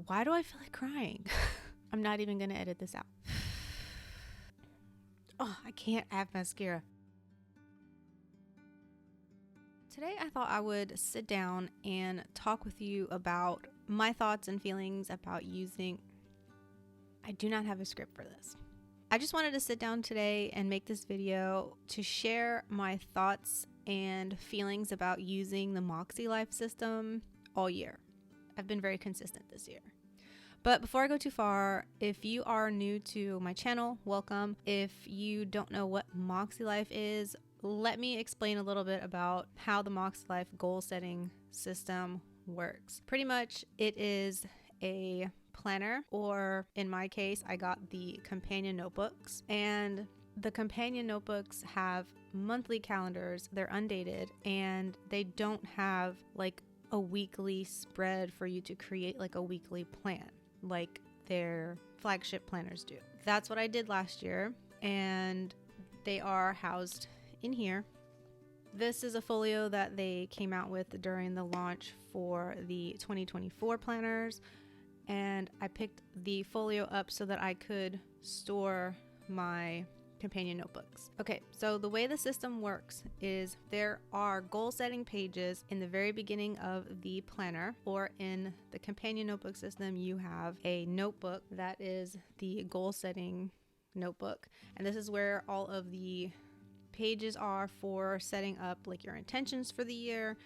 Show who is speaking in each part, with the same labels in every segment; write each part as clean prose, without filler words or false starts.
Speaker 1: Why do I feel like crying? I'm not even gonna edit this out. Oh, I can't have mascara. Today I thought I would sit down and talk with you about my thoughts and feelings about using... I do not have a script for this. I just wanted to sit down today and make this video to share my thoughts and feelings about using the MakseLife system all year. I've been very consistent this year. But before I go too far, if you are new to my channel, welcome. If you don't know what MakseLife is, let me explain a little bit about how the MakseLife goal setting system works. Pretty much it is a planner, or in my case, I got the companion notebooks, and the companion notebooks have monthly calendars. They're undated and they don't have like a weekly spread for you to create like a weekly plan like their flagship planners do. That's what I did last year, and they are housed in here. This is a folio that they came out with during the launch for the 2024 planners, and I picked the folio up so that I could store my companion notebooks. Okay, so the way the system works is there are goal setting pages in the very beginning of the planner, or in the companion notebook system you have a notebook that is the goal setting notebook, and this is where all of the pages are for setting up like your intentions for the year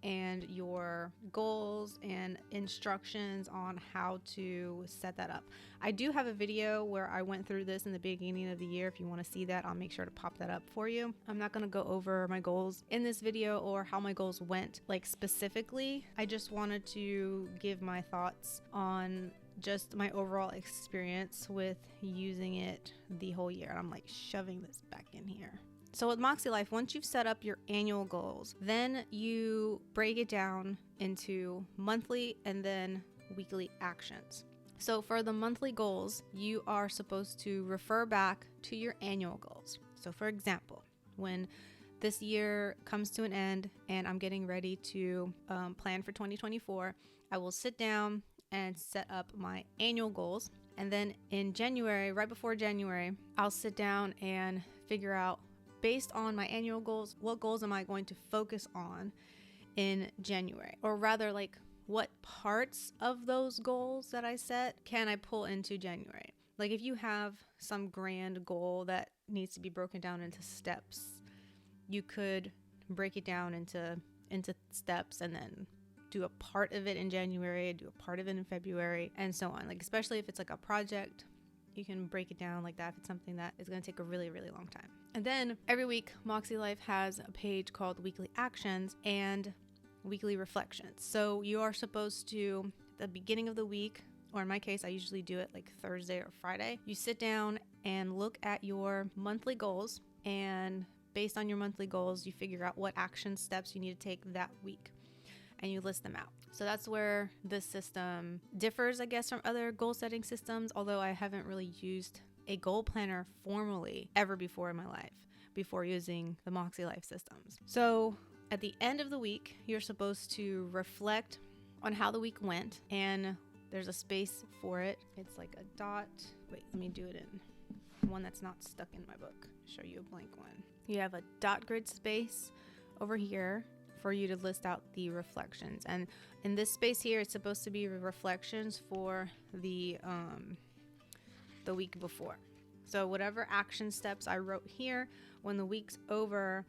Speaker 1: and your goals and instructions on how to set that up. I do have a video where I went through this in the beginning of the year. If you want to see that, I'll make sure to pop that up for you. I'm not going to go over my goals in this video or how my goals went like specifically. I just wanted to give my thoughts on just my overall experience with using it the whole year. I'm like shoving this back in here. So with MakseLife, once you've set up your annual goals, then you break it down into monthly and then weekly actions. So for the monthly goals, you are supposed to refer back to your annual goals. So for example, when this year comes to an end and I'm getting ready to plan for 2024, I will sit down and set up my annual goals. And then in January, right before January, I'll sit down and figure out, based on my annual goals, what goals am I going to focus on in January? Or rather, like, what parts of those goals that I set can I pull into January? Like if you have some grand goal that needs to be broken down into steps, you could break it down into steps and then do a part of it in January, do a part of it in February, and so on. Like, especially if it's like a project, you can break it down like that if it's something that is going to take a really, really long time. And then every week, MakseLife has a page called Weekly Actions and Weekly Reflections. So you are supposed to, at the beginning of the week, or in my case, I usually do it like Thursday or Friday, you sit down and look at your monthly goals, and based on your monthly goals, you figure out what action steps you need to take that week, and you list them out. So that's where this system differs, I guess, from other goal setting systems, although I haven't really used a goal planner formally ever before in my life, before using the MakseLife systems. So at the end of the week, you're supposed to reflect on how the week went, and there's a space for it. It's like a dot. Wait, let me do it in one that's not stuck in my book. Show you a blank one. You have a dot grid space over here for you to list out the reflections, and in this space here, it's supposed to be reflections for the week before. So whatever action steps I wrote here, when the week's over,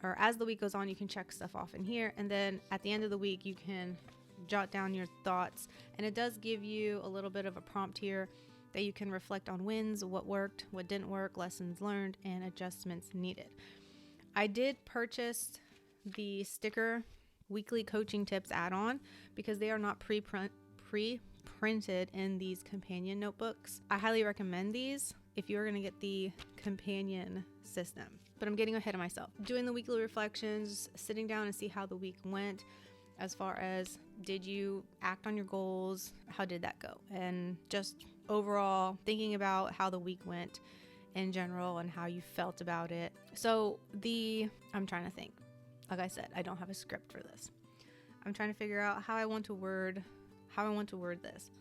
Speaker 1: or as the week goes on, you can check stuff off in here, and then at the end of the week you can jot down your thoughts, and it does give you a little bit of a prompt here that you can reflect on wins, what worked, what didn't work, lessons learned, and adjustments needed. I did purchase the sticker weekly coaching tips add-on because they are not pre-printed in these companion notebooks. I highly recommend these if you're going to get the companion system. But I'm getting ahead of myself. Doing the weekly reflections, sitting down and see how the week went, as far as did you act on your goals, how did that go, and just overall thinking about how the week went in general and how you felt about it. So I'm trying to think. Like I said, I don't have a script for this. I'm trying to figure out how I want to word this.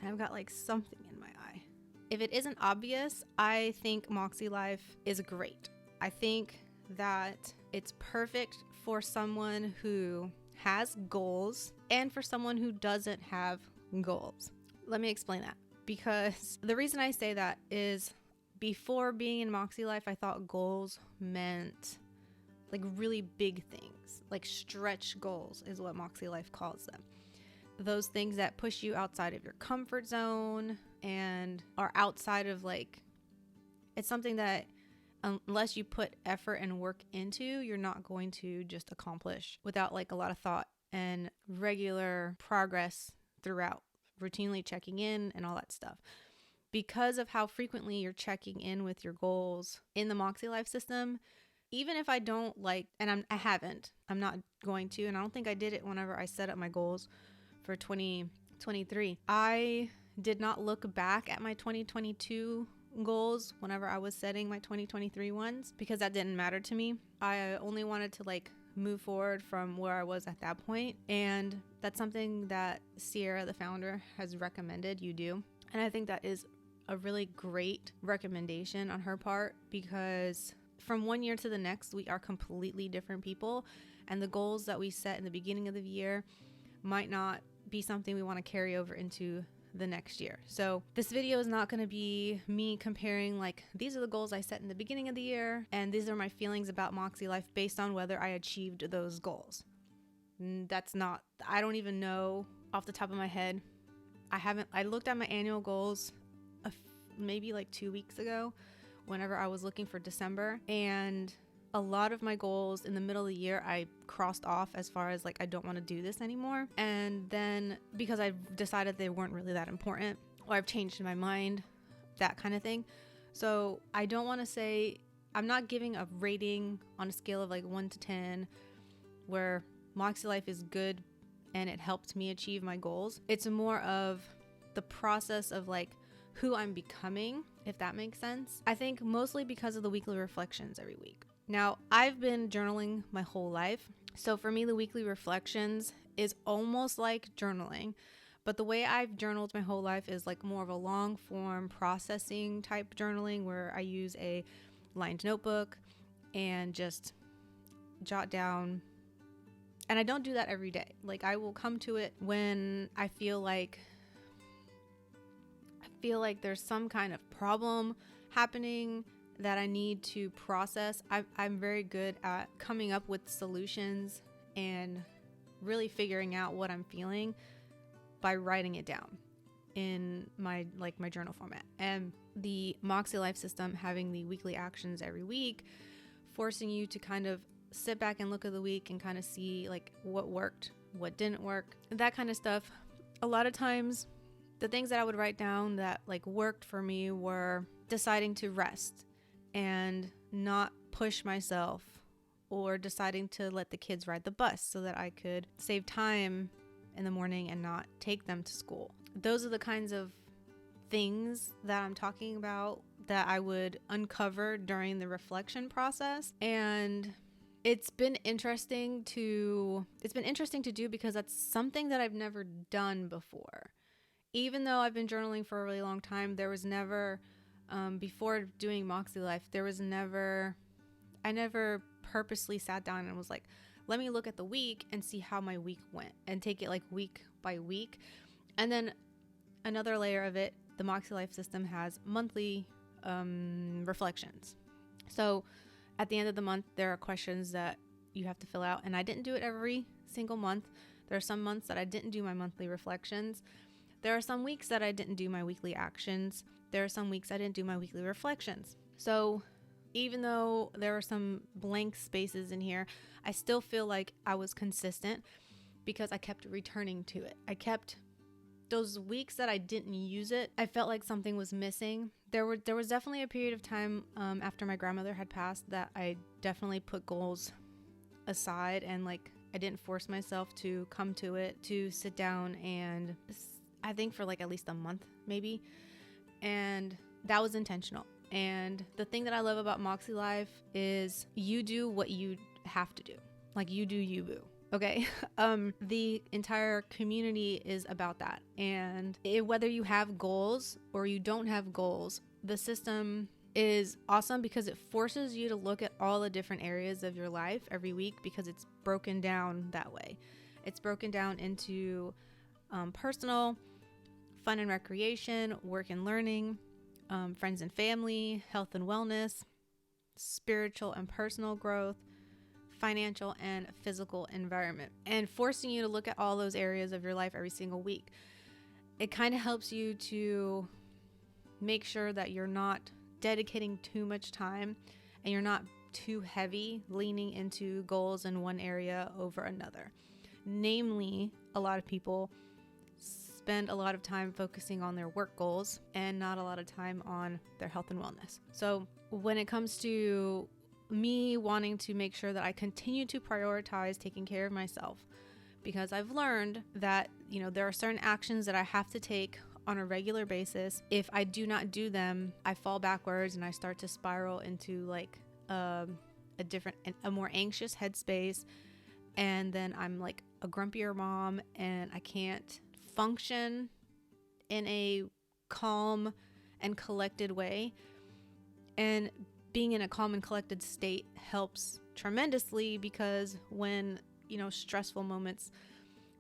Speaker 1: and I've got like something in my eye. If it isn't obvious, I think MakseLife is great. I think that it's perfect for someone who has goals and for someone who doesn't have goals. Let me explain that, because the reason I say that is before being in MakseLife, I thought goals meant like really big things, like stretch goals is what MakseLife calls them. Those things that push you outside of your comfort zone and are outside of like, it's something that unless you put effort and work into, you're not going to just accomplish without like a lot of thought and regular progress throughout, routinely checking in and all that stuff. Because of how frequently you're checking in with your goals in the MakseLife system, even if I don't like, and I'm not going to, and I don't think I did it whenever I set up my goals for 2023. I did not look back at my 2022 goals whenever I was setting my 2023 ones, because that didn't matter to me. I only wanted to like move forward from where I was at that point. And that's something that Sierra, the founder, has recommended you do. And I think that is a really great recommendation on her part, because from one year to the next, we are completely different people. And the goals that we set in the beginning of the year might not be something we want to carry over into the next year. So this video is not going to be me comparing like, these are the goals I set in the beginning of the year, and these are my feelings about MakseLife based on whether I achieved those goals. That's not, I don't even know off the top of my head. I looked at my annual goals maybe like 2 weeks ago whenever I was looking for December, and a lot of my goals in the middle of the year I crossed off as far as like, I don't want to do this anymore. And then because I decided they weren't really that important, or I've changed my mind, that kind of thing. So I don't want to say, I'm not giving a rating on a scale of like 1 to 10 where MakseLife is good and it helped me achieve my goals. It's more of the process of like who I'm becoming, if that makes sense. I think mostly because of the weekly reflections every week. Now, I've been journaling my whole life. So for me, the weekly reflections is almost like journaling. But the way I've journaled my whole life is like more of a long form processing type journaling, where I use a lined notebook and just jot down. And I don't do that every day. Like, I will come to it when I feel like there's some kind of problem happening that I need to process. I'm very good at coming up with solutions and really figuring out what I'm feeling by writing it down in my journal format. And the MakseLife system, having the weekly actions every week, forcing you to kind of sit back and look at the week and kind of see like what worked, what didn't work, that kind of stuff. A lot of times the things that I would write down that like worked for me were deciding to rest and not push myself, or deciding to let the kids ride the bus so that I could save time in the morning and not take them to school. Those are the kinds of things that I'm talking about that I would uncover during the reflection process. And it's been interesting to do because that's something that I've never done before. Even though I've been journaling for a really long time, there was never, before doing MakseLife, I never purposely sat down and was like, let me look at the week and see how my week went and take it like week by week. And then another layer of it, the MakseLife system has monthly reflections. So at the end of the month, there are questions that you have to fill out. And I didn't do it every single month. There are some months that I didn't do my monthly reflections. There are some weeks that I didn't do my weekly actions. There are some weeks I didn't do my weekly reflections. So even though there were some blank spaces in here, I still feel like I was consistent because I kept returning to it. I kept those weeks that I didn't use it, I felt like something was missing. There was definitely a period of time after my grandmother had passed that I definitely put goals aside, and like I didn't force myself to come to it, to sit down, and I think for like at least a month maybe, and that was intentional. And the thing that I love about MakseLife is you do what you have to do. Like, you do you, boo. Okay. The entire community is about that. And whether you have goals or you don't have goals, the system is awesome because it forces you to look at all the different areas of your life every week, because it's broken down that way. It's broken down into personal, fun and recreation, work and learning, friends and family, health and wellness, spiritual and personal growth, financial and physical environment, and forcing you to look at all those areas of your life every single week. It kind of helps you to make sure that you're not dedicating too much time and you're not too heavy leaning into goals in one area over another. Namely, a lot of people spend a lot of time focusing on their work goals and not a lot of time on their health and wellness. So when it comes to me wanting to make sure that I continue to prioritize taking care of myself, because I've learned that, there are certain actions that I have to take on a regular basis. If I do not do them, I fall backwards and I start to spiral into like a more anxious headspace. And then I'm like a grumpier mom and I can't function in a calm and collected way. And being in a calm and collected state helps tremendously, because when, stressful moments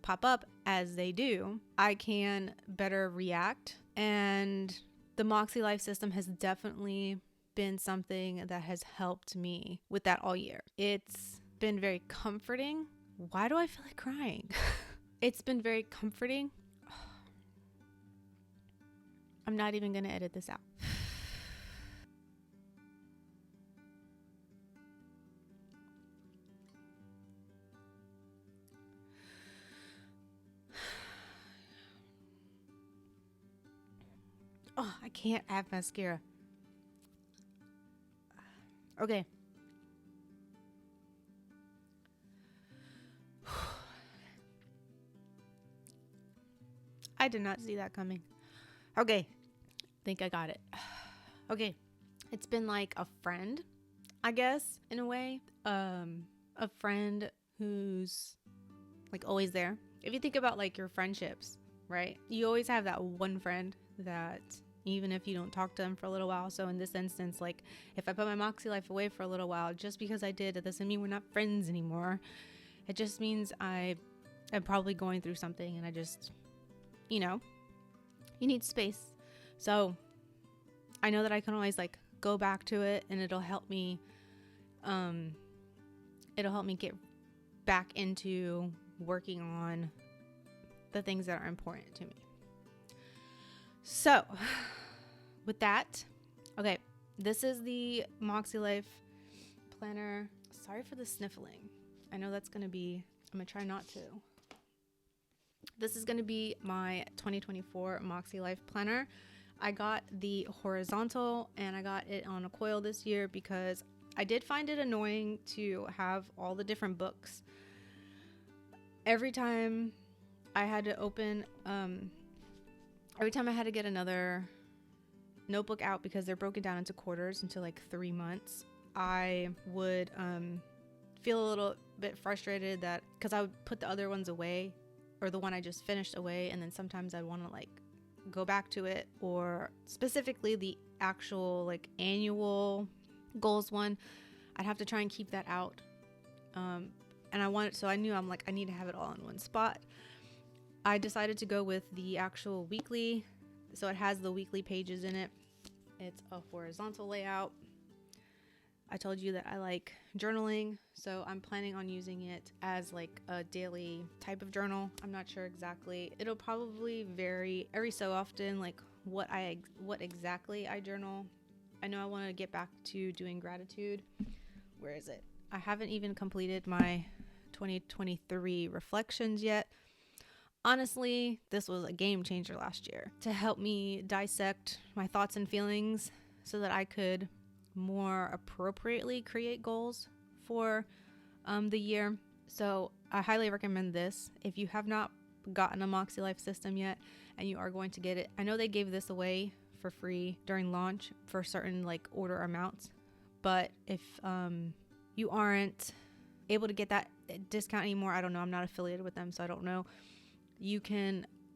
Speaker 1: pop up, as they do, I can better react. And the MakseLife system has definitely been something that has helped me with that all year. It's been very comforting. Why do I feel like crying? It's been very comforting. I'm not even going to edit this out. Oh, I can't have mascara. Okay. I did not see that coming. Okay. Think I got it. Okay. It's been like a friend, I guess, in a way. A friend who's like always there. If you think about like your friendships, right? You always have that one friend that even if you don't talk to them for a little while. So in this instance, like if I put my MakseLife away for a little while, just because I did, it doesn't mean we're not friends anymore. It just means I am probably going through something and I just, you need space. So I know that I can always like go back to it and it'll help me get back into working on the things that are important to me. So with that, okay, this is the MakseLife planner. Sorry for the sniffling. I know that's going to be, I'm going to try not to. This is going to be my 2024 MakseLife planner. I got the horizontal and I got it on a coil this year because I did find it annoying to have all the different books. Every time I had to open, every time I had to get another notebook out because they're broken down into quarters into like 3 months, I would feel a little bit frustrated that because I would put the other ones away, or the one I just finished away, and then sometimes I'd want to like go back to it, or specifically the actual like annual goals one, I'd have to try and keep that out. And I knew I'm like, I need to have it all in one spot. I decided to go with the actual weekly. So it has the weekly pages in it. It's a horizontal layout. I told you that I like journaling, so I'm planning on using it as like a daily type of journal. I'm not sure exactly. It'll probably vary every so often, like what exactly I journal. I know I want to get back to doing gratitude. Where is it? I haven't even completed my 2023 reflections yet. Honestly, this was a game changer last year to help me dissect my thoughts and feelings so that I could more appropriately create goals for the year. So I highly recommend this. If you have not gotten a MakseLife system yet and you are going to get it, I know they gave this away for free during launch for certain like order amounts, but if you aren't able to get that, discount anymore. I don't know. I'm not affiliated with them, so I don't know.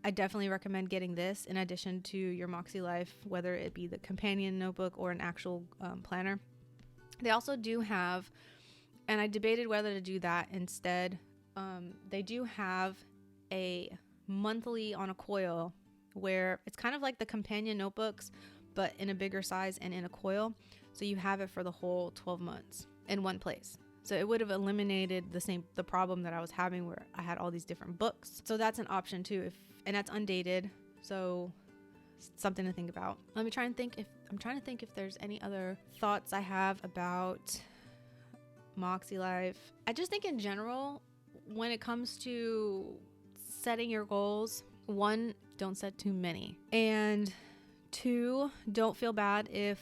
Speaker 1: I definitely recommend getting this in addition to your MakseLife, whether it be the companion notebook or an actual planner. They also do have, and I debated whether to do that instead. They do have a monthly on a coil where it's kind of like the companion notebooks, but in a bigger size and in a coil. So you have it for the whole 12 months in one place. So it would have eliminated the problem that I was having where I had all these different books. So that's an option too, and that's undated. So something to think about. I'm trying to think if there's any other thoughts I have about MakseLife. I just think in general, when it comes to setting your goals, 1, don't set too many. And 2, don't feel bad if,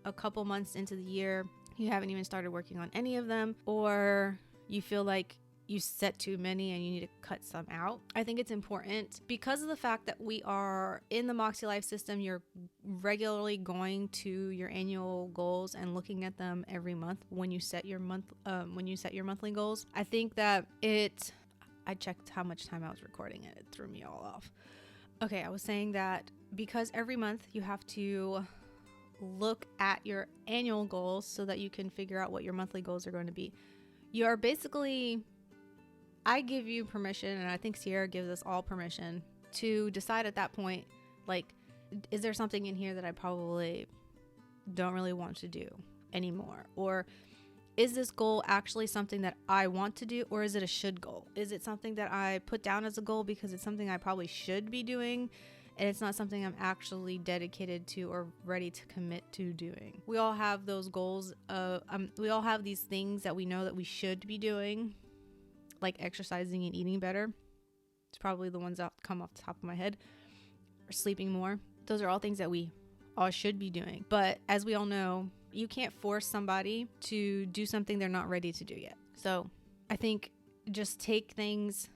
Speaker 1: a couple months into the year, you haven't even started working on any of them, or you feel like you set too many and you need to cut some out. I think it's important because of the fact that we are in the MakseLife system. You're regularly going to your annual goals and looking at them every month when you set your monthly goals. I think that I checked how much time I was recording and it threw me all off. Okay, I was saying that because every month you have to look at your annual goals so that you can figure out what your monthly goals are going to be. You are basically, I give you permission, and I think Sierra gives us all permission to decide at that point, like, is there something in here that I probably don't really want to do anymore? Or is this goal actually something that I want to do, or is it a should goal? Is it something that I put down as a goal because it's something I probably should be doing, and it's not something I'm actually dedicated to or ready to commit to doing? We all have those goals. We all have these things that we know that we should be doing, like exercising and eating better. It's probably the ones that come off the top of my head. Or sleeping more. Those are all things that we all should be doing. But as we all know, you can't force somebody to do something they're not ready to do yet. So I think just take things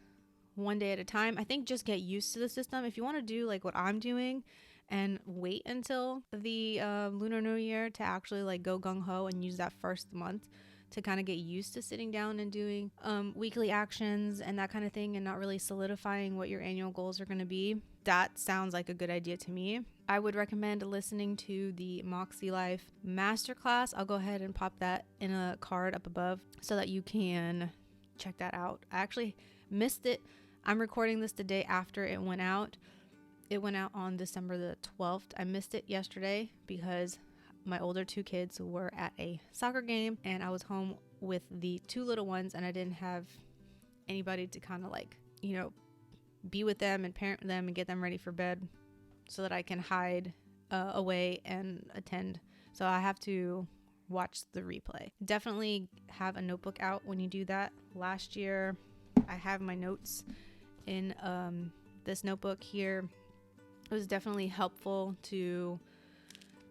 Speaker 1: one day at a time. I think just get used to the system. If you want to do like what I'm doing and wait until the Lunar New Year to actually like go gung-ho and use that first month to kind of get used to sitting down and doing weekly actions and that kind of thing, and not really solidifying what your annual goals are going to be, that sounds like a good idea to me. I would recommend listening to the MakseLife Masterclass. I'll go ahead and pop that in a card up above so that you can check that out. I actually missed it. I'm recording this the day after it went out. It went out on December the 12th. I missed it yesterday because my older 2 kids were at a soccer game and I was home with the 2 little ones, and I didn't have anybody to kind of like, be with them and parent them and get them ready for bed so that I can hide away and attend. So I have to watch the replay. Definitely have a notebook out when you do that. Last year, I have my notes in this notebook here. It was definitely helpful to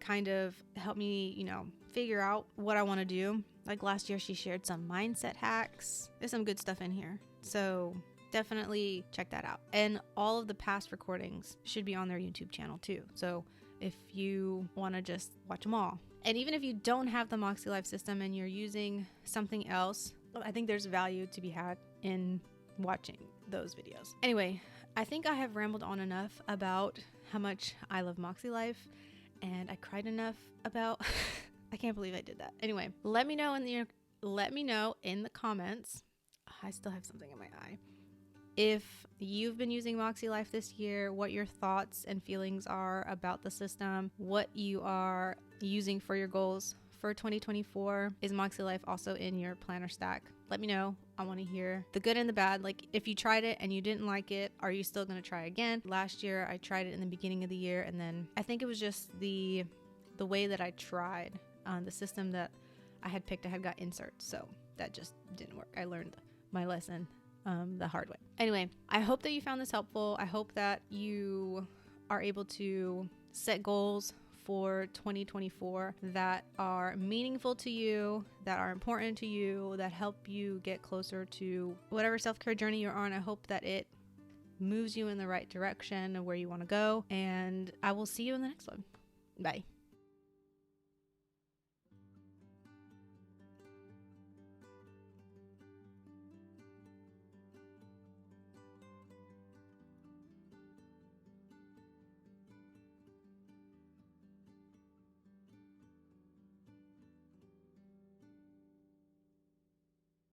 Speaker 1: kind of help me, figure out what I want to do. Like last year, she shared some mindset hacks. There's some good stuff in here. So definitely check that out. And all of the past recordings should be on their YouTube channel too. So if you want to just watch them all. And even if you don't have the MakseLife system and you're using something else, I think there's value to be had in watching those videos. Anyway, I think I have rambled on enough about how much I love MakseLife, and I cried enough about I can't believe I did that. Anyway, let me know in the comments. I still have something in my eye. If you've been using MakseLife this year, what your thoughts and feelings are about the system, what you are using for your goals for 2024. Is MakseLife also in your planner stack? Let me know. I want to hear the good and the bad. Like, if you tried it and you didn't like it, are you still going to try again? Last year, I tried it in the beginning of the year, and then I think it was just the way that I tried the system that I had picked. I had got inserts, so that just didn't work. I learned my lesson the hard way. Anyway, I hope that you found this helpful. I hope that you are able to set goals for 2024 that are meaningful to you, that are important to you, that help you get closer to whatever self-care journey you're on. I hope that it moves you in the right direction of where you want to go, and I will see you in the next one. Bye.